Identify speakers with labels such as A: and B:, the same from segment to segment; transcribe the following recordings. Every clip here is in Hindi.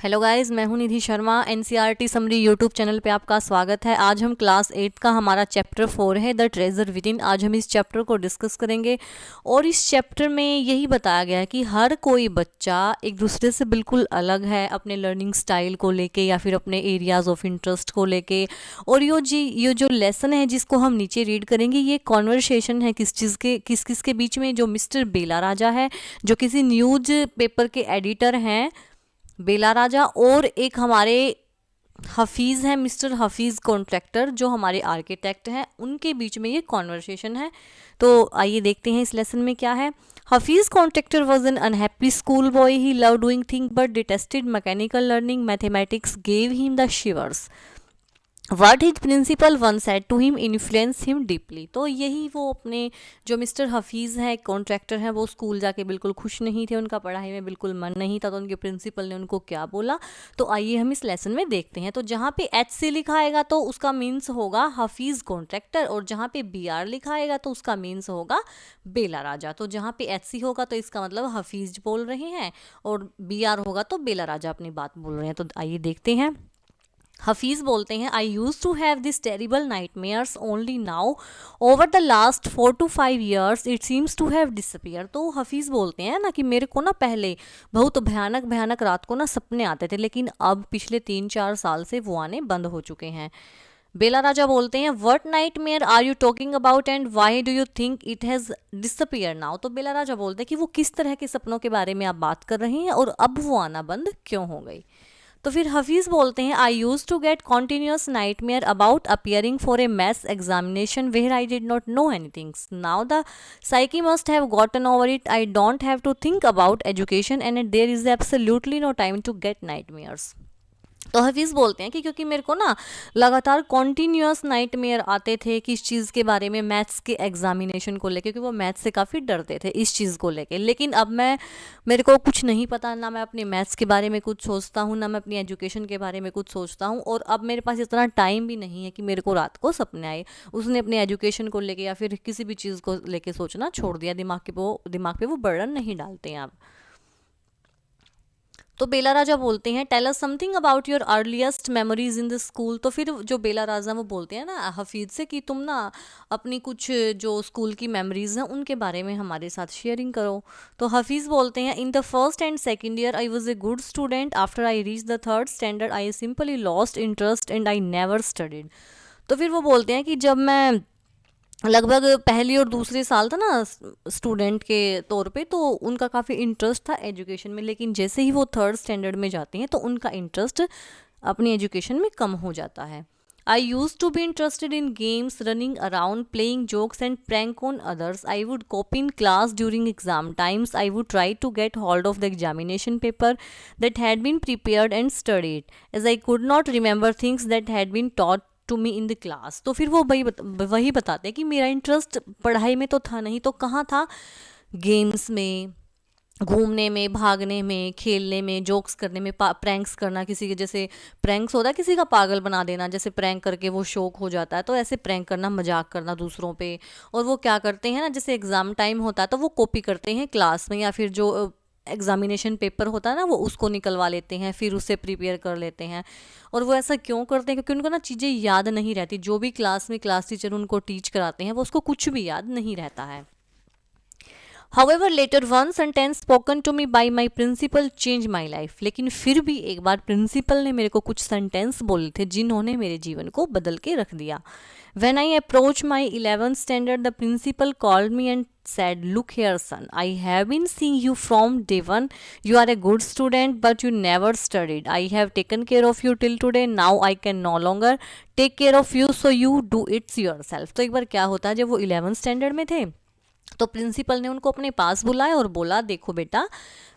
A: हेलो गाइस, मैं हूं Nidhi Sharma. NCERT summary YouTube channel पे आपका स्वागत है। आज हम क्लास 8 का हमारा चैप्टर 4 है द ट्रेजर विदिन। आज हम इस चैप्टर को डिस्कस करेंगे और इस चैप्टर में यही बताया गया है कि हर कोई बच्चा एक दूसरे से बिल्कुल अलग है अपने लर्निंग स्टाइल को लेके या फिर अपने एरियाज ऑफ इंटरेस्ट को लेके। और ये जो लेसन है जिसको हम नीचे रीड करेंगे, ये कॉन्वर्सेशन है किस किस के बीच में। जो मिस्टर बेला राजा है, जो किसी न्यूज पेपर के एडिटर हैं बेला राजा, और एक हमारे हफीज़ हैं मिस्टर हफीज़ कॉन्ट्रैक्टर जो हमारे आर्किटेक्ट हैं, उनके बीच में ये कॉन्वर्सेशन है। तो आइए देखते हैं इस लेसन में क्या है। Hafeez contractor was an unhappy school boy. He love doing thing but detested mechanical learning. Mathematics gave him the शिवर्स। What his principal once said to him influenced him deeply। तो यही वो अपने जो मिस्टर हफीज़ हैं कॉन्ट्रैक्टर हैं, वो स्कूल जाके बिल्कुल खुश नहीं थे, उनका पढ़ाई में बिल्कुल मन नहीं था। तो उनके प्रिंसिपल ने उनको क्या बोला, तो आइए हम इस लेसन में देखते हैं। तो जहाँ पे एच सी लिखा आएगा तो उसका मीन्स होगा हफीज़ कॉन्ट्रैक्टर, और जहाँ पे बी आर लिखा आएगा तो उसका मीन्स होगा बेला राजा। तो जहाँ पे एच सी होगा तो इसका मतलब हफीज़ बोल रहे हैं, और बी आर होगा तो बेला राजा अपनी बात बोल रहे हैं। तो आइए देखते हैं। हफीज़ बोलते हैं, I used to have this terrible nightmares only now over the last 4 to 5 years it seems to have disappear. तो हफीज़ बोलते हैं ना कि मेरे को ना पहले बहुत भयानक भयानक रात को ना सपने आते थे, लेकिन अब पिछले 3-4 साल से वो आने बंद हो चुके हैं। बेला राजा बोलते हैं, what nightmare are you talking about and why do you think it has disappear now. तो बेला राजा बोलते हैं कि वो किस तरह के सपनों के बारे में आप बात कर रहे हैं और अब वो आना बंद क्यों हो गई। तो फिर हफीज़ बोलते हैं, I used to get continuous nightmare about appearing for a maths examination where I did not know anything. Now the psyche must have gotten over it. I don't have to think about education and there is absolutely no time to get nightmares. तो हफीज़ बोलते हैं कि क्योंकि मेरे को ना लगातार कॉन्टीन्यूअस नाइटमेयर आते थे किस चीज़ के बारे में, मैथ्स के एग्जामिनेशन को लेके, क्योंकि वो मैथ्स से काफ़ी डरते थे इस चीज़ को लेके। लेकिन अब मेरे को कुछ नहीं पता, ना मैं अपने मैथ्स के बारे में कुछ सोचता हूँ, ना मैं अपनी एजुकेशन के बारे में कुछ सोचता हूँ, और अब मेरे पास इतना टाइम भी नहीं है कि मेरे को रात को सपने आए। उसने अपने एजुकेशन को लेके या फिर किसी भी चीज़ को लेके सोचना छोड़ दिया, दिमाग पे वो बर्डन नहीं डालते हैं अब। तो बेला राजा बोलते हैं, tell us something about your earliest memories in the school. तो फिर जो बेला राजा वो बोलते हैं ना हफीज़ से कि तुम ना अपनी कुछ जो स्कूल की मेमोरीज हैं उनके बारे में हमारे साथ शेयरिंग करो। तो हफीज़ बोलते हैं, in the first and second year I was a good student. After I reach the third standard I simply lost interest and I never studied. तो फिर वो बोलते हैं कि जब मैं लगभग पहली और दूसरे साल था ना स्टूडेंट के तौर पे, तो उनका काफ़ी इंटरेस्ट था एजुकेशन में, लेकिन जैसे ही वो थर्ड स्टैंडर्ड में जाते हैं तो उनका इंटरेस्ट अपनी एजुकेशन में कम हो जाता है। I used to be interested in games, running around, playing jokes and prank on others. I would copy in class during exam times. I would try to get hold of the examination paper that had been prepared and studied as I could not remember things that had been taught to me in the class. तो फिर वो वही बताते हैं कि मेरा इंटरेस्ट पढ़ाई में तो था नहीं, तो कहाँ था, गेम्स में, घूमने में, भागने में, खेलने में, जोक्स करने में, प्रैंक्स करना, किसी के जैसे प्रैंक्स होता है किसी का पागल बना देना, जैसे प्रैंक करके वो शौक हो जाता है, तो ऐसे प्रैंक करना, मजाक करना दूसरों पे। और वो क्या करते हैं ना, जैसे एग्ज़ाम टाइम होता है तो वो कॉपी करते हैं क्लास में, या फिर जो एग्जामिनेशन पेपर होता है ना वो उसको निकलवा लेते हैं, फिर उसे प्रिपेयर कर लेते हैं। और वो ऐसा क्यों करते हैं, क्योंकि उनको ना चीज़ें याद नहीं रहती, जो भी क्लास में क्लास टीचर उनको टीच कराते हैं वो उसको कुछ भी याद नहीं रहता है। However, later one sentence spoken to me by my principal changed my life। लेकिन फिर भी एक बार प्रिंसिपल ने मेरे को कुछ सेंटेंस बोले थे जिन्होंने मेरे जीवन को बदल के रख दिया। When I approached my 11th standard, the principal called me and said, "Look here, son, I have been seeing you from day one. You are a good student, but you never studied. I have taken care of you till today. Now I can no longer take care of you, so you do it yourself." तो एक बार क्या होता है, जब वो 11th स्टैंडर्ड में थे तो प्रिंसिपल ने उनको अपने पास बुलाया और बोला, देखो बेटा,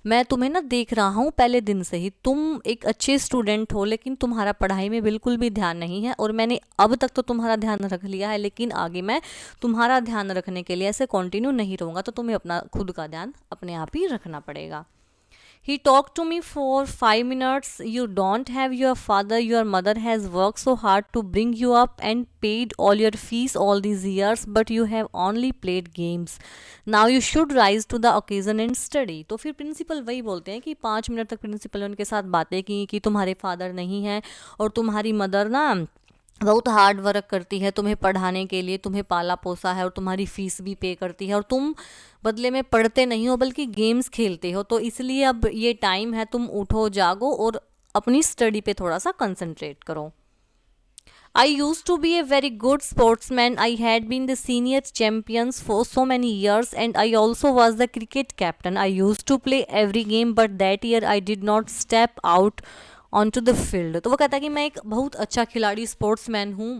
A: मैं तुम्हें ना देख रहा हूँ पहले दिन से ही, तुम एक अच्छे स्टूडेंट हो, लेकिन तुम्हारा पढ़ाई में बिल्कुल भी ध्यान नहीं है, और मैंने अब तक तो तुम्हारा ध्यान रख लिया है, लेकिन आगे मैं तुम्हारा ध्यान रखने के लिए ऐसे कंटिन्यू नहीं रहूँगा, तो तुम्हें अपना खुद का ध्यान अपने आप ही रखना पड़ेगा। He talked to me for 5 minutes. You don't have your father. Your mother has worked so hard to bring you up and paid all your fees all these years, but you have only played games. Now you should rise to the occasion and study. तो फिर प्रिंसिपल वही बोलते हैं कि 5 मिनट तक प्रिंसिपल ने उनके साथ बातें की कि तुम्हारे फादर नहीं हैं और तुम्हारी मदर ना बहुत हार्ड वर्क करती है तुम्हें पढ़ाने के लिए, तुम्हें पाला पोसा है और तुम्हारी फीस भी पे करती है, और तुम बदले में पढ़ते नहीं हो बल्कि गेम्स खेलते हो, तो इसलिए अब ये टाइम है, तुम उठो जागो और अपनी स्टडी पे थोड़ा सा कंसंट्रेट करो. I used to be a very good sportsman. I had been the senior champions for so many years, and I also was the cricket captain. I used to play every game, but that year I did not step out onto the field. तो वो कहता है कि मैं एक बहुत अच्छा खिलाड़ी स्पोर्ट्समैन हूँ,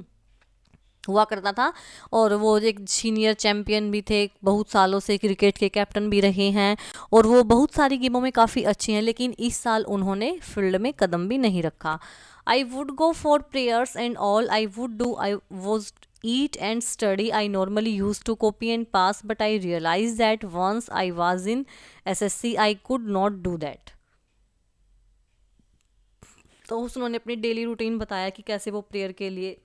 A: हुआ करता था, और वो एक सीनियर चैम्पियन भी थे, बहुत सालों से क्रिकेट के कैप्टन भी रहे हैं और वो बहुत सारी गेमों में काफ़ी अच्छे हैं, लेकिन इस साल उन्होंने फील्ड में कदम भी नहीं रखा. I would go for prayers and all I would do, I was eat and study. I normally used to copy and pass, but I realized that once I was in SSC I could not do that. तो उन्होंने अपनी डेली रूटीन बताया कि कैसे वो प्रेयर के लिए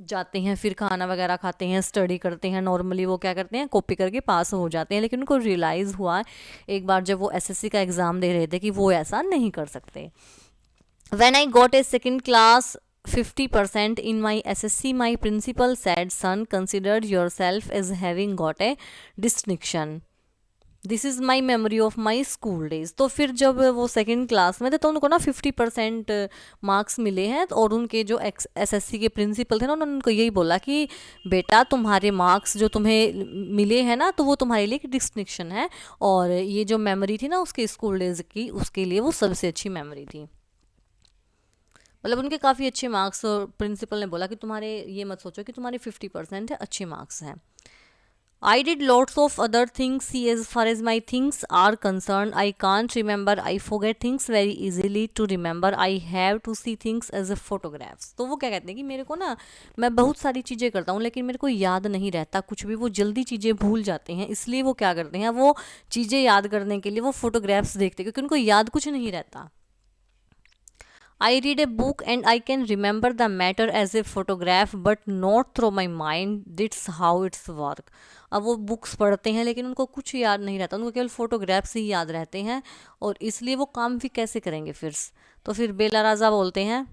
A: जाते हैं, फिर खाना वगैरह खाते हैं, स्टडी करते हैं, नॉर्मली वो क्या करते हैं कॉपी करके पास हो जाते हैं, लेकिन उनको रियलाइज़ हुआ एक बार जब वो एसएससी का एग्ज़ाम दे रहे थे कि वो ऐसा नहीं कर सकते. When I got a second class 50% in my SSC, my principal said, son, consider yourself as having got a distinction. This is my memory of my school days. तो फिर जब वो सेकेंड क्लास में थे तो उनको ना 50% मार्क्स मिले हैं, और उनके जो एसएससी के प्रिंसिपल थे ना उन्होंने उनको यही बोला कि बेटा तुम्हारे मार्क्स जो तुम्हें मिले हैं ना तो वो तुम्हारे लिए एक डिस्टिंक्शन है, और ये जो मेमोरी थी ना उसके स्कूल डेज की, उसके लिए वो सबसे अच्छी मेमोरी थी. मतलब उनके काफ़ी अच्छे मार्क्स, और प्रिंसिपल ने बोला कि तुम्हारे ये मत सोचो कि तुम्हारे 50% है, अच्छे मार्क्स हैं. I did lots of other things. See, as far as my things are concerned, I can't remember. I forget things very easily. To remember, I have to see things as a photographs. तो वो क्या कहते हैं कि मेरे को ना, मैं बहुत सारी चीज़ें करता हूँ लेकिन मेरे को याद नहीं रहता कुछ भी, वो जल्दी चीज़ें भूल जाते हैं, इसलिए वो क्या करते हैं, वो चीज़ें याद करने के लिए वो फोटोग्राफ्स देखते हैं क्योंकि उनको याद कुछ नहीं रहता. I read a book and I can remember the matter as a photograph but not through my mind. That's how it's work. अब वो बुक्स पढ़ते हैं लेकिन उनको कुछ याद नहीं रहता, उनको केवल फोटोग्राफ्स ही याद रहते हैं, और इसलिए वो काम भी कैसे करेंगे फिर. तो फिर बेला राजा बोलते हैं,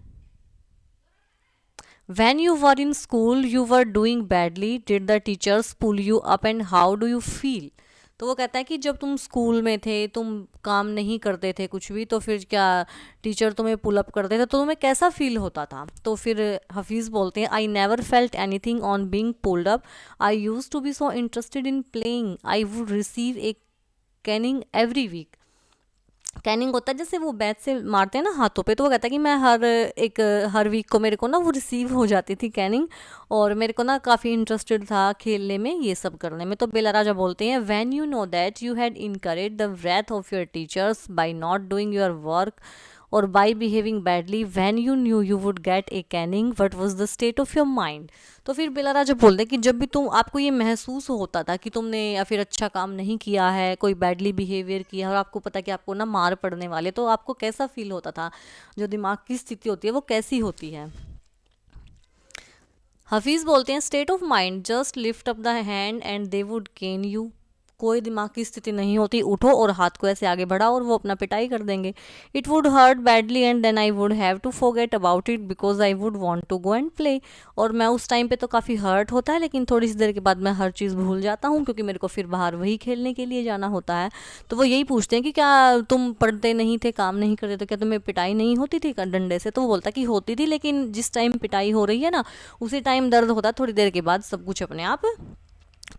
A: When you were in school, you were doing badly. Did the teachers pull you up and how do you feel? तो वो कहता है कि जब तुम स्कूल में थे, तुम काम नहीं करते थे कुछ भी, तो फिर क्या टीचर तुम्हें पुल अप करते थे तो तुम्हें कैसा फील होता था. तो फिर हफीज़ बोलते हैं, I never felt anything on being pulled up. I use to be so interested in playing. I would receive a caning every week. Caning होता है जैसे वो बैट से मारते हैं ना हाथों पे, तो वो कहता है कि मैं हर वीक को मेरे को ना वो रिसीव हो जाती थी कैनिंग, और मेरे को ना काफ़ी इंटरेस्टेड था खेलने में, ये सब करने में. तो बेला राजा बोलते हैं, when you know that you had incurred the wrath of your teachers by not doing your work or by behaving badly, when you knew you would get a caning, what was the state of your mind. तो फिर बेला राजा बोलते हैं कि जब भी आपको ये महसूस होता था कि तुमने या फिर अच्छा काम नहीं किया है, कोई बैडली बिहेवियर किया और आपको पता कि आपको ना मार पड़ने वाले, तो आपको कैसा फील होता था, जो दिमाग की स्थिति होती है वो कैसी होती है. हफीज़ बोलते हैं, state of mind, just lift up the hand and they would can you. कोई दिमाग की स्थिति नहीं होती, उठो और हाथ को ऐसे आगे बढ़ाओ और वो अपना पिटाई कर देंगे. It would hurt badly and then I would have to forget about it because I would want to go and play. और मैं उस टाइम पे तो काफ़ी हर्ट होता है, लेकिन थोड़ी सी देर के बाद मैं हर चीज़ भूल जाता हूँ क्योंकि मेरे को फिर बाहर वही खेलने के लिए जाना होता है. तो वो यही पूछते हैं कि क्या तुम पढ़ते नहीं थे, काम नहीं करते, तो क्या तुम्हें पिटाई नहीं होती थी डंडे से. तो वो बोलता कि होती थी, लेकिन जिस टाइम पिटाई हो रही है ना उसी टाइम दर्द होता है, थोड़ी देर के बाद सब कुछ अपने आप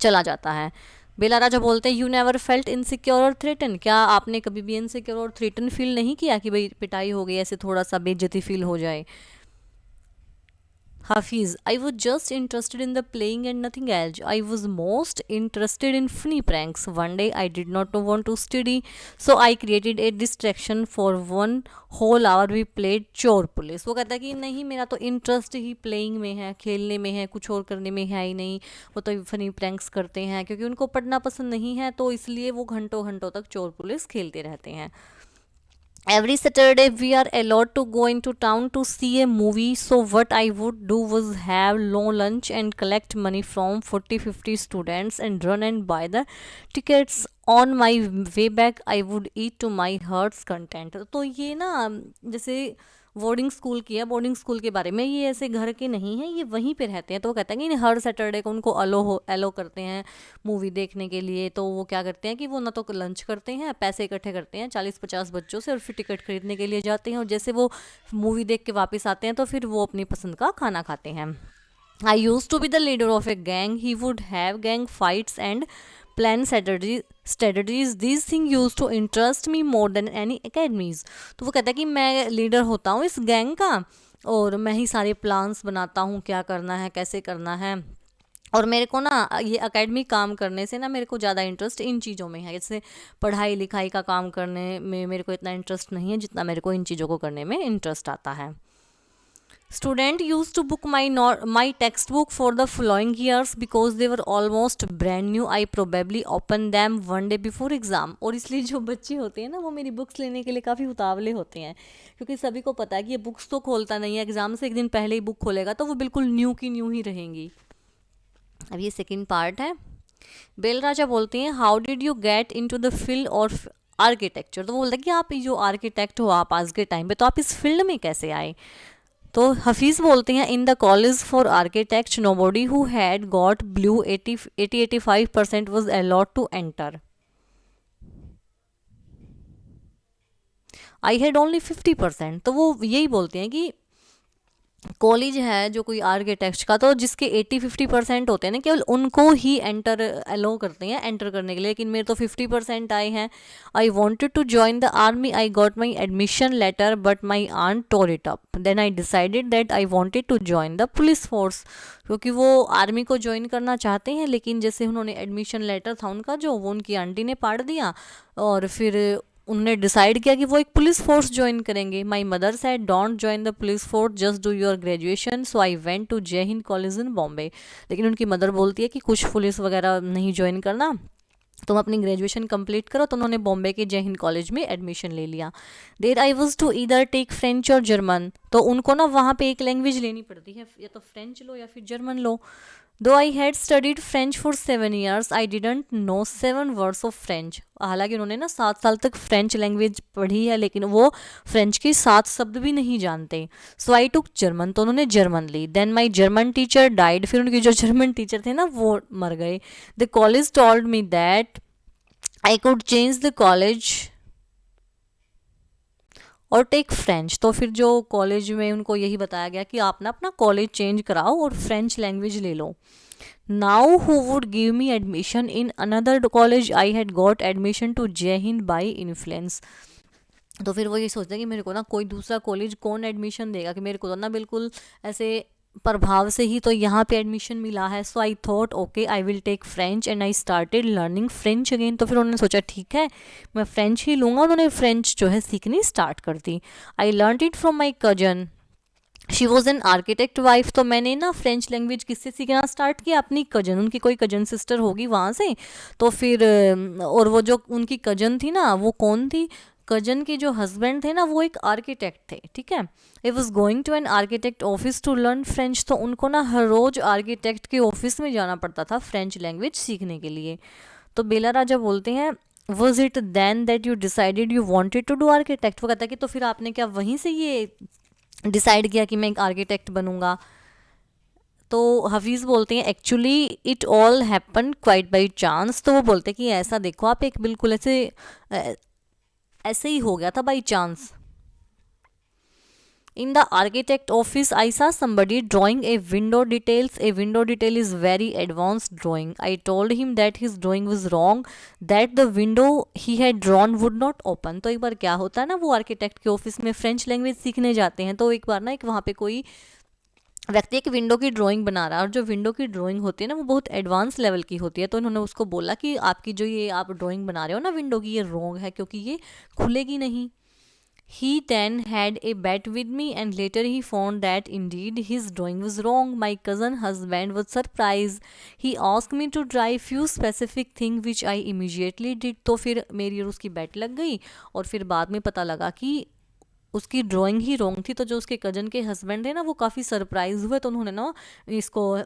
A: चला जाता है. बेला राजा बोलते हैं, यू नेवर फेल्ट इनसिक्योर और थ्रेटन. क्या आपने कभी भी इनसिक्योर और थ्रेटन फील नहीं किया कि भाई पिटाई हो गई, ऐसे थोड़ा सा बेइज्जती फील हो जाए. Hafiz, I was just interested in the playing and nothing else. I was most interested in funny pranks. One day I did not want to study, so I created a distraction for 1 whole hour. We played चोर पुलिस. वो कहता है कि नहीं, मेरा तो इंटरेस्ट ही प्लेइंग में है, खेलने में है, कुछ और करने में है ही नहीं. वो तो फनी प्रैंक्स करते हैं क्योंकि उनको पढ़ना पसंद नहीं है, तो इसलिए वो घंटों घंटों तक चोर पुलिस खेलते रहते हैं. Every Saturday we are allowed to go into town to see a movie, so what I would do was have no lunch and collect money from 40-50 students and run and buy the tickets. On my way back I would eat to my heart's content. तो ये ना जैसे बोर्डिंग स्कूल की है, बोर्डिंग स्कूल के बारे में, ये ऐसे घर के नहीं हैं, ये वहीं पे रहते हैं। तो वो कहते हैं कि हर सैटरडे को उनको अलो करते हैं मूवी देखने के लिए। तो वो क्या करते हैं कि वो ना तो लंच करते हैं, पैसे इकट्ठे करते हैं 40-50 बच्चों से और फिर टिकट खरीदने के लिए जाते हैं, और जैसे वो मूवी देख के वापस आते हैं तो फिर वो अपनी पसंद का खाना खाते हैं। I used to be the leader of a gang. He would have gang fights and plan strategies. These things used to interest me more than any academies. तो वो कहता है कि मैं लीडर होता हूँ इस गैंग का, और मैं ही सारे प्लान्स बनाता हूँ, क्या करना है, कैसे करना है। और मेरे को ना ये एकेडमिक काम करने से ना मेरे को ज़्यादा इंटरेस्ट इन चीज़ों में है। जैसे पढ़ाई लिखाई का काम करने में मेरे को इतना इंटरेस्ट नहीं है जितना मेरे को इन चीज़ों को करने में इंटरेस्ट आता है। Student used to book my textbook for the following years because they were almost brand new. I probably opened them one day before exam. और इसलिए जो बच्चे होते हैं ना वो मेरी बुक्स लेने के लिए काफ़ी उतावले होते हैं, क्योंकि सभी को पता है कि ये बुक्स तो खोलता नहीं है, एग्ज़ाम से एक दिन पहले ही बुक खोलेगा, तो वो बिल्कुल न्यू की न्यू ही रहेंगी। अब ये सेकेंड पार्ट है। बेल राजा बोलते हैं how did you get into the field और आर्किटेक्चर। तो वो बोलते हैं कि आप जो आर्किटेक्ट हो आप आज के टाइम पे, तो आप इस फील्ड में कैसे आए। तो हफीज़ बोलते हैं in the college for architect nobody who had got below 80-85% was allowed to enter. I had only 50%। तो वो यही बोलते हैं कि कॉलेज है जो कोई आर्किटेक्ट का, तो जिसके 80-50% होते हैं ना केवल उनको ही एंटर अलो करते हैं एंटर करने के लिए, लेकिन मेरे तो 50% आए हैं। I wanted to join the army, I got my admission letter but my aunt tore it up. Then I decided that I wanted to join the police force, क्योंकि वो आर्मी को ज्वाइन करना चाहते हैं, लेकिन जैसे उन्होंने एडमिशन लेटर था उनका जो, वो उनकी आंटी ने पाड़ दिया, और फिर उन्होंने डिसाइड किया कि वो एक पुलिस फोर्स ज्वाइन करेंगे। My mother said don't join the police force, just do your graduation, so I went to Jai Hind college in Bombay. लेकिन उनकी मदर बोलती है कि कुछ पुलिस वगैरह नहीं ज्वाइन करना, तुम अपनी ग्रेजुएशन कंप्लीट करो। तो उन्होंने बॉम्बे के जय हिंद कॉलेज में एडमिशन ले लिया। There I was to either take French or German. तो उनको ना वहाँ पे एक लैंग्वेज लेनी पड़ती है, या तो फ्रेंच लो या फिर जर्मन लो। दो I had studied French for 7 years, I didn't know 7 words of French. हालांकि उन्होंने ना 7 साल तक फ्रेंच लैंग्वेज पढ़ी है, लेकिन वो फ्रेंच के 7 शब्द भी नहीं जानते। सो आई टुक जर्मन, तो उन्होंने जर्मन ली। देन माई जर्मन टीचर डाइड, फिर उनके जो जर्मन टीचर थे ना वो मर गए। The college told me that I could change the college और टेक फ्रेंच। तो फिर जो कॉलेज में उनको यही बताया गया कि आप ना अपना कॉलेज चेंज कराओ और फ्रेंच लैंग्वेज ले लो। Now who would give me admission in another college, I had got admission to Jai Hind by influence. तो फिर वो ये सोचते हैं कि मेरे को ना कोई दूसरा कॉलेज कौन एडमिशन देगा, कि मेरे को तो ना बिल्कुल ऐसे प्रभाव से ही तो यहाँ पे एडमिशन मिला है। So I thought okay I will take French and I started learning French again. तो फिर उन्होंने सोचा ठीक है मैं फ्रेंच ही लूँगा, उन्होंने फ्रेंच जो है सीखनी स्टार्ट कर दी। I learn it from my cousin, she was an architect wife. तो मैंने ना फ्रेंच लैंग्वेज किससे सीखना स्टार्ट किया, अपनी कजन, उनकी कोई कजन सिस्टर होगी वहाँ से। तो फिर और वो जो उनकी कजन थी ना वो कौन थी, कजन के जो हस्बैंड थे ना वो एक आर्किटेक्ट थे, ठीक है। I was going to an architect office to learn French. तो उनको ना हर रोज़ आर्किटेक्ट के ऑफिस में जाना पड़ता था फ्रेंच लैंग्वेज सीखने के लिए। तो बेला राजा बोलते हैं was it then that you decided you wanted to do architect. वो कहता है कि तो फिर आपने क्या वहीं से ये डिसाइड किया कि मैं एक आर्किटेक्ट बनूंगा। तो हफीज़ बोलते हैं actually it all happen quite by chance. तो वो बोलते हैं कि ऐसा देखो आप एक बिल्कुल ऐसे ही हो गया था by chance. In the architect office, I saw somebody drawing a window details. A window detail is very advanced drawing. I told him that his drawing was wrong, that the window he had drawn would not open. तो एक बार क्या होता है ना, वो आर्किटेक्ट के ऑफिस में फ्रेंच लैंग्वेज सीखने जाते हैं। तो एक बार ना एक वहाँ पे कोई व्यक्ति एक विंडो की ड्राइंग बना रहा है, और जो विंडो की ड्राइंग होती है ना वो बहुत एडवांस लेवल की होती है। तो इन्होंने उसको बोला कि आपकी जो ये आप ड्राइंग बना रहे हो ना विंडो की, ये रॉन्ग है क्योंकि ये खुलेगी नहीं। He then had a bet with me and later he found that indeed his drawing was wrong. My cousin husband was surprised. He asked me to try few specific things which I immediately did. तो फिर मेरी और उसकी bet लग गई और फिर बाद में पता लगा कि उसकी ड्राइंग ही रॉन्ग थी। तो जो उसके कजन के हस्बैंड है ना वो काफ़ी सरप्राइज हुए, तो उन्होंने ना इसको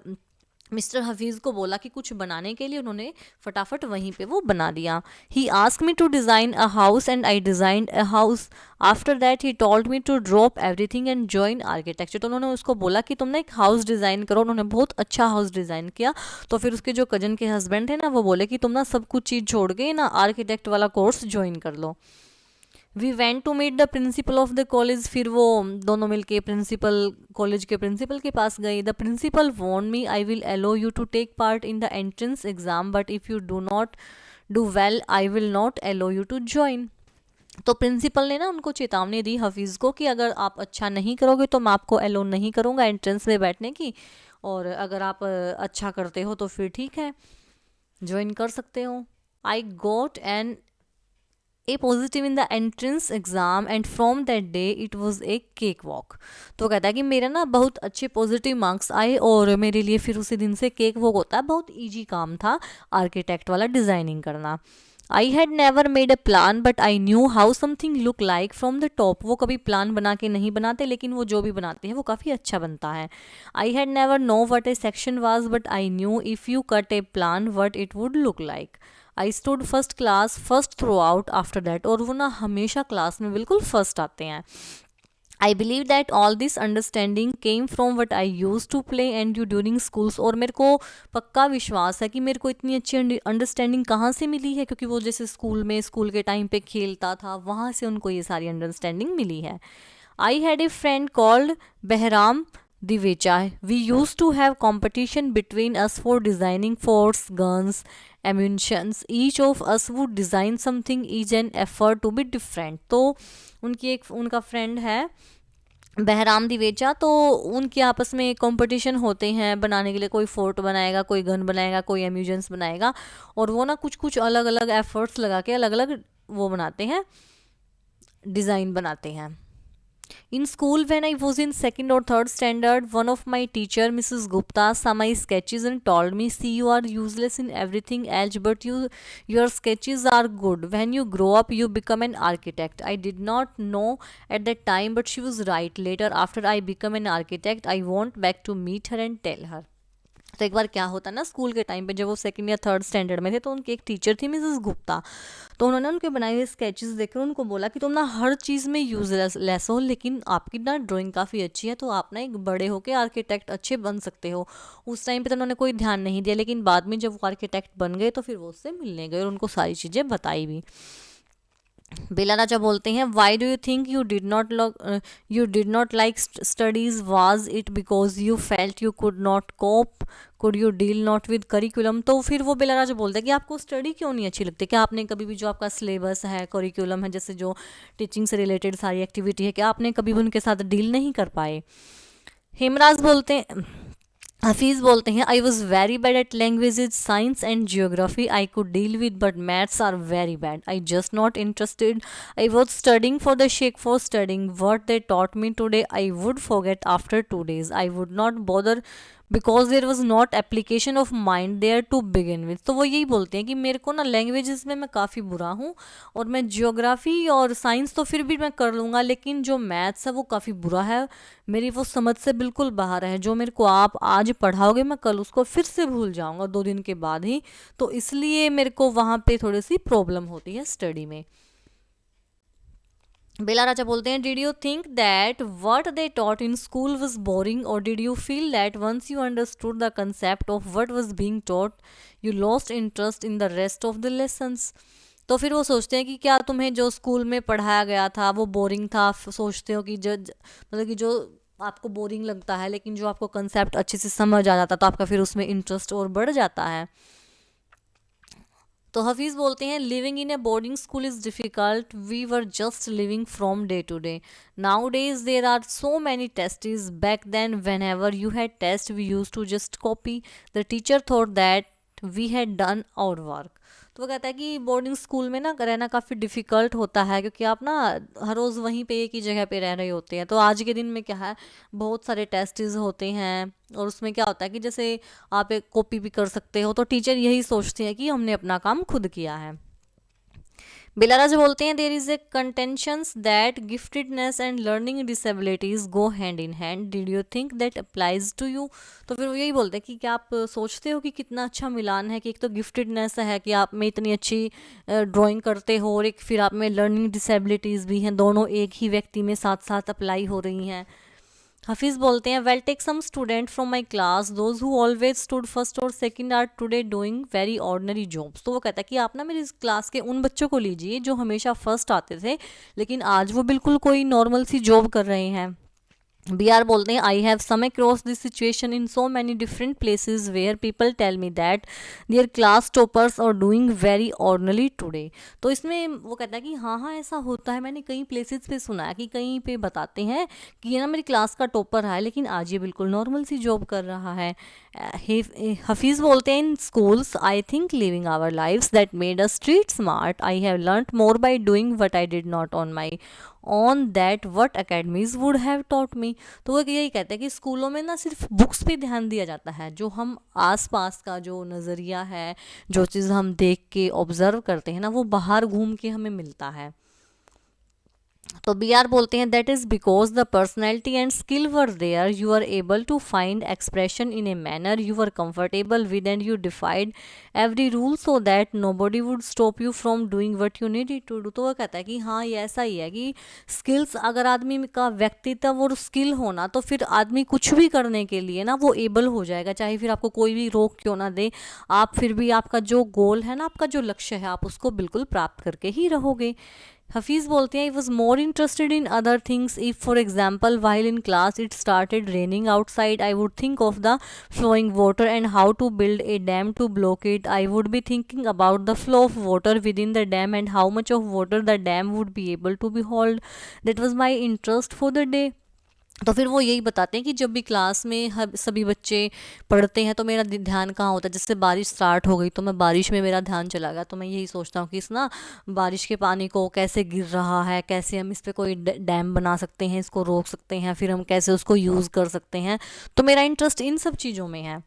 A: मिस्टर हफीज़ को बोला कि कुछ बनाने के लिए, उन्होंने फटाफट वहीं पे वो बना दिया। He ask me to design a house and I design a house. After that he told me to drop everything and join architecture. तो उन्होंने उसको बोला कि तुम ना एक हाउस डिज़ाइन करो। उन्होंने बहुत अच्छा हाउस डिज़ाइन किया। तो फिर उसके जो कजन के हस्बैंड थे ना वो बोले कि तुम ना सब कुछ चीज़ छोड़ के ना आर्किटेक्ट वाला कोर्स ज्वाइन कर लो। We went to meet the principal of the college. फिर वो दोनों मिलके प्रिंसिपल, कॉलेज के प्रिंसिपल के पास गए। The principal warn me I will allow you to take part in the entrance exam but if you do not do well I will not allow you to join. तो प्रिंसिपल ने ना उनको चेतावनी दी हफीज़ को कि अगर आप अच्छा नहीं करोगे तो मैं आपको अलो नहीं करूँगा एंट्रेंस में बैठने की, और अगर आप अच्छा करते हो तो फिर ठीक है, ज्वाइन कर सकते हो। I got an A positive in the entrance exam and from that day it was a cake walk. तो कहता है कि मेरा ना बहुत अच्छे पॉजिटिव मार्क्स आए और मेरे लिए फिर उसी दिन से केक वॉक होता है, बहुत ईजी काम था आर्किटेक्ट वाला डिज़ाइनिंग करना। I had never made a plan but I knew how something look like from the top. वो कभी प्लान बना के नहीं बनाते, लेकिन वो जो भी बनाते हैं वो काफ़ी अच्छा बनता है। I had never know what A section was but I knew if you cut A plan what it would look like. I stood first class first through out after that. और वो ना हमेशा क्लास में बिल्कुल फर्स्ट आते हैं। I believe that all this understanding came from what I use to play and you during schools. और मेरे को पक्का विश्वास है कि मेरे को इतनी अच्छी अंडरस्टैंडिंग कहाँ से मिली है, क्योंकि वो जैसे स्कूल में स्कूल के टाइम पे खेलता था, वहाँ से उनको ये सारी अंडरस्टैंडिंग मिली है। I had a friend called Behram Divecha. We used to have competition between us for designing forts, guns, ammunitions. Each of us would design something, each an effort to be different. तो उनका फ्रेंड है बहराम दिवेचा, तो उनके आपस में कंपटीशन होते हैं बनाने के लिए। कोई फोर्ट बनाएगा, कोई गन बनाएगा, कोई एम्यूजेंस बनाएगा, और वो ना कुछ कुछ अलग अलग एफर्ट्स लगा के अलग अलग वो बनाते हैं, डिज़ाइन बनाते हैं। In school, when I was in second or third standard, one of my teacher, Mrs. Gupta, saw my sketches and told me, "See, you are useless in everything else, but your sketches are good. When you grow up, you become an architect." I did not know at that time, but she was right. Later, after I become an architect, I went back to meet her and tell her. तो एक बार क्या होता ना, स्कूल के टाइम पे जब वो सेकंड या थर्ड स्टैंडर्ड में थे, तो उनकी एक टीचर थी मिसेस गुप्ता। तो उन्होंने उनके बनाए हुए स्केचेस देखकर उनको बोला कि तुम ना हर चीज़ में यूजलेस हो, लेकिन आपकी ना ड्राइंग काफ़ी अच्छी है, तो आप ना एक बड़े होके आर्किटेक्ट अच्छे बन सकते हो। उस टाइम पे तो उन्होंने कोई ध्यान नहीं दिया, लेकिन बाद में जब वो आर्किटेक्ट बन गए तो फिर वो उससे मिलने गए और उनको सारी चीज़ें बताई भी। बेला राजा बोलते हैं, why do you think you did not like studies, was it because you felt you could not cope, could you deal not with curriculum. तो फिर वो बेला राजा बोलते हैं कि आपको स्टडी क्यों नहीं अच्छी लगती, क्या आपने कभी भी जो आपका सिलेबस है, करिकुलम है, जैसे जो टीचिंग से रिलेटेड सारी एक्टिविटी है, क्या आपने कभी भी उनके साथ डील नहीं कर पाए। हेमराज बोलते हैं, हफीज़ बोलते हैं, I was very bad at languages, science and geography I could deal with, but maths are very bad, I just not interested, I was studying for the sake for studying, what they taught me today I would forget after 2 days, I would not bother because there was not application of mind there to begin with. तो वो यही बोलते हैं कि मेरे को ना लैंग्वेजेस में मैं काफ़ी बुरा हूँ, और मैं जियोग्राफी और साइंस तो फिर भी मैं कर लूँगा, लेकिन जो मैथ्स है वो काफ़ी बुरा है, मेरी वो समझ से बिल्कुल बाहर है। जो मेरे को आप आज पढ़ाओगे मैं कल उसको फिर से भूल जाऊँगा 2 दिन के बाद ही, तो इसलिए मेरे को वहाँ पे थोड़ी सी प्रॉब्लम होती है स्टडी में। बेला राजा बोलते हैं, did you think that what they taught in school was boring, or did you feel that once you understood the concept of what was being taught you lost interest in the rest of the lessons. तो फिर वो सोचते हैं कि क्या तुम्हें जो स्कूल में पढ़ाया गया था वो बोरिंग था, सोचते हो कि मतलब कि जो आपको बोरिंग लगता है, लेकिन जो आपको कंसेप्ट अच्छे से समझ आ जाता तो आपका फिर उसमें इंटरेस्ट और बढ़ जाता है। तो हफीज़ बोलते हैं, living in a boarding school is difficult, we were just living from day to day, now days there are so many tests, back then whenever you had test we use to just copy, the teacher thought that we had done our work. तो वो कहता है कि बोर्डिंग स्कूल में ना रहना काफ़ी डिफ़िकल्ट होता है, क्योंकि आप ना हर रोज़ वहीं पे एक ही जगह पे रह रहे होते हैं। तो आज के दिन में क्या है, बहुत सारे टेस्ट्स होते हैं, और उसमें क्या होता है कि जैसे आप एक कॉपी भी कर सकते हो, तो टीचर यही सोचते हैं कि हमने अपना काम खुद किया है। बिलाराज बोलते हैं there is a contentions that giftedness and learning disabilities go hand in hand, did you think that applies to you. तो फिर वो यही बोलते हैं कि क्या आप सोचते हो कि कितना अच्छा मिलान है, कि एक तो गिफ्टेडनेस है कि आप में इतनी अच्छी ड्राइंग करते हो, और एक फिर आप में लर्निंग डिसेबिलिटीज़ भी हैं, दोनों एक ही व्यक्ति में साथ साथ अप्लाई हो रही हैं। हफीज़ बोलते हैं well take some student from my class those who always stood first or second are today doing very ordinary jobs. तो वो कहता है कि आप ना मेरी इस क्लास के उन बच्चों को लीजिए जो हमेशा फर्स्ट आते थे, लेकिन आज वो बिल्कुल कोई नॉर्मल सी जॉब कर रहे हैं। बी आर बोलते हैं I have come across this situation in so many different places where people tell me that their class toppers are doing very ordinary today. तो इसमें वो कहता है कि हाँ हाँ ऐसा होता है, मैंने कई प्लेसेस पे सुना है कि कहीं पे बताते हैं कि ये ना मेरी क्लास का टॉपर है, लेकिन आज ये बिल्कुल नॉर्मल सी जॉब कर रहा है। हफीज़ बोलते हैं in schools I think living our lives that made us street smart, I have learned more by doing what I did not on my own that what academies would have taught me. तो वो यही कहते हैं कि स्कूलों में ना सिर्फ बुक्स पे ध्यान दिया जाता है, जो हम आसपास का जो नज़रिया है, जो चीज़ हम देख के ऑब्जर्व करते हैं ना, वो बाहर घूम के हमें मिलता है। तो बी आर बोलते हैं that is because the personality and skill were there, you are able to find expression in a manner you are comfortable with and you defied every rule so that nobody would stop you from doing what you need to do. तो वो कहता है कि हाँ ये ऐसा ही है कि स्किल्स अगर आदमी का व्यक्तित्व और स्किल होना, तो फिर आदमी कुछ भी करने के लिए ना वो एबल हो जाएगा, चाहे फिर आपको कोई भी रोक क्यों ना दे, आप फिर भी आपका जो गोल है ना, आपका जो लक्ष्य है, आप उसको बिल्कुल प्राप्त करके ही रहोगे। हफीज़ बोलते हैं I was more interested in other things if for example while in class it started raining outside I would think of the flowing water and how to build a dam to block it, I would be thinking about the flow of water within the dam and how much of water the dam would be able to be hold, that was my interest for the day. तो फिर वो यही बताते हैं कि जब भी क्लास में सभी बच्चे पढ़ते हैं तो मेरा ध्यान कहाँ होता है, जैसे बारिश स्टार्ट हो गई तो मैं बारिश में मेरा ध्यान चला गया, तो मैं यही सोचता हूँ कि इस ना बारिश के पानी को कैसे गिर रहा है, कैसे हम इस पर कोई डैम बना सकते हैं, इसको रोक सकते हैं, फिर हम कैसे उसको यूज़ कर सकते हैं। तो मेरा इंटरेस्ट इन सब चीज़ों में है।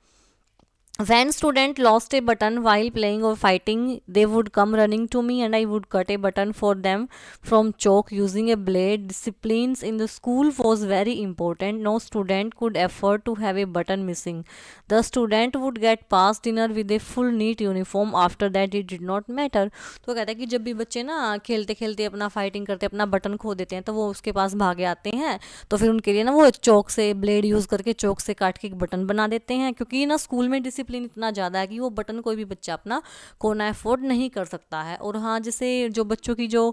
A: When student lost a button while playing or fighting, they would come running to me and I would cut a button for them from chalk using a blade. Disciplines in the school was very important. No student could afford to have a button missing. The student would get past dinner with a full neat uniform. After that it did not matter. तो कहता है कि जब भी बच्चे ना खेलते खेलते अपना फाइटिंग करते अपना बटन खो देते हैं, तो वो उसके पास भागे आते हैं, तो फिर उनके लिए ना वो चौक से ब्लेड यूज़ करके चौक से काट के एक बटन बना देते हैं, क्योंकि ना स्कूल में डिसिप्लिन इतना ज़्यादा है कि वो बटन कोई भी बच्चा अपना खोना अफोर्ड नहीं कर सकता है। और हाँ, जैसे जो बच्चों की जो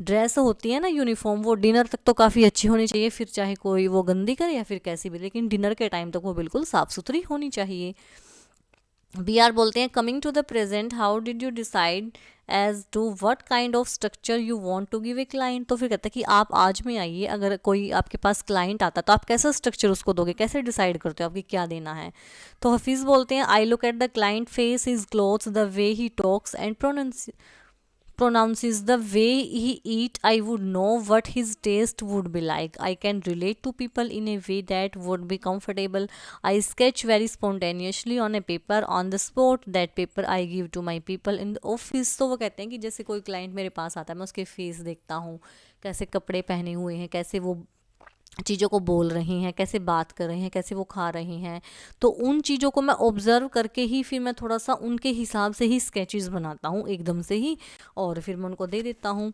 A: ड्रेस होती है ना यूनिफॉर्म, वो डिनर तक तो काफ़ी अच्छी होनी चाहिए, फिर चाहे कोई वो गंदी करे या फिर कैसी भी, लेकिन डिनर के टाइम तक वो बिल्कुल साफ़ सुथरी होनी चाहिए। बी आर बोलते हैं coming to the present how did you decide as to what kind of structure you want to give a client. तो फिर कहता है कि आप आज में आइए, अगर कोई आपके पास क्लाइंट आता तो आप कैसा स्ट्रक्चर उसको दोगे, कैसे डिसाइड करते हो आपकी क्या देना है। तो हफीज़ बोलते हैं I look at the client face, his clothes, the way he talks and pronounces, the way he eat, I would know what his taste would be like. I can relate to people in a way that would be comfortable. I sketch very spontaneously on a paper on the spot. That paper I give to my people in the office. तो वो कहते हैं कि जैसे कोई क्लाइंट मेरे पास आता है, मैं उसके फेस देखता हूँ, कैसे कपड़े पहने हुए हैं, कैसे वो चीज़ों को बोल रही हैं, कैसे बात कर रहे हैं, कैसे वो खा रहे हैं, तो उन चीज़ों को मैं ऑब्ज़र्व करके ही फिर मैं थोड़ा सा उनके हिसाब से ही स्केचेस बनाता हूँ एकदम से ही, और फिर मैं उनको दे देता हूँ।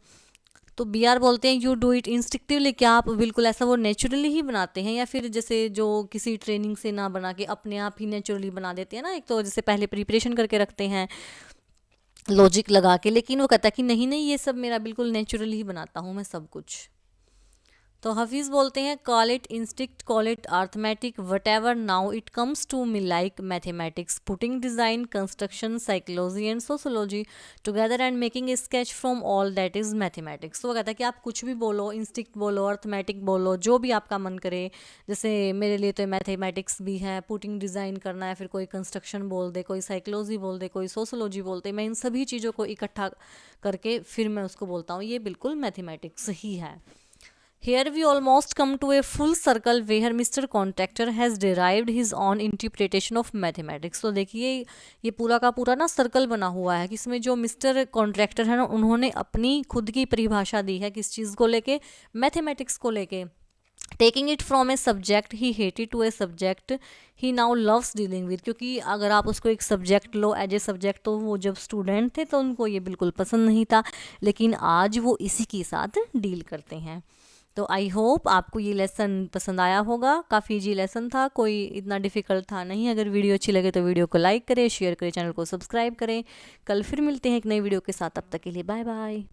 A: तो बी आर बोलते हैं यू डू इट इंस्टिक्टिवली, क्या आप बिल्कुल ऐसा वो नेचुरली ही बनाते हैं, या फिर जैसे जो किसी ट्रेनिंग से ना बना के अपने आप ही नेचुरली बना देते हैं ना, एक तो जैसे पहले प्रिपरेशन करके रखते हैं लॉजिक लगा के, लेकिन वो कहता है कि नहीं नहीं, ये सब मेरा बिल्कुल नेचुरली ही बनाता हूँ मैं सब कुछ। तो हफीज़ बोलते हैं call it instinct, call it arithmetic, whatever, now it comes to me like mathematics, putting design, construction, psychology and sociology together and making a sketch from all that is mathematics. तो वो कहता है कि आप कुछ भी बोलो, इंस्टिक्ट बोलो, अर्थमेटिक बोलो, जो भी आपका मन करे। जैसे मेरे लिए तो मैथमेटिक्स भी है, पुटिंग डिज़ाइन करना है, फिर कोई कंस्ट्रक्शन बोल दे, कोई साइकोलॉजी बोल दे, कोई सोशोलॉजी बोलते, मैं इन सभी चीज़ों को इकट्ठा करके फिर मैं उसको बोलता हूँ, ये बिल्कुल मैथमेटिक्स ही है। Here we almost come to a full circle where Mr. Contractor has derived his own interpretation of mathematics। तो देखिए ये पूरा का पूरा ना सर्कल बना हुआ है कि इसमें जो मिस्टर कॉन्ट्रैक्टर है ना, उन्होंने अपनी खुद की परिभाषा दी है किस चीज़ को लेके, मैथमेटिक्स को लेके। Taking it from a subject he hated to a subject he now loves dealing with. क्योंकि अगर आप उसको एक सब्जेक्ट लो एज ए सब्जेक्ट, तो वो जब स्टूडेंट थे तो उनको ये बिल्कुल पसंद नहीं था, लेकिन आज वो इसी के साथ डील करते हैं। तो आई होप आपको ये लेसन पसंद आया होगा। काफ़ी इजी लेसन था, कोई इतना डिफ़िकल्ट था नहीं। अगर वीडियो अच्छी लगे तो वीडियो को लाइक करें, शेयर करें, चैनल को सब्सक्राइब करें। कल फिर मिलते हैं एक नई वीडियो के साथ, तब तक के लिए बाय बाय।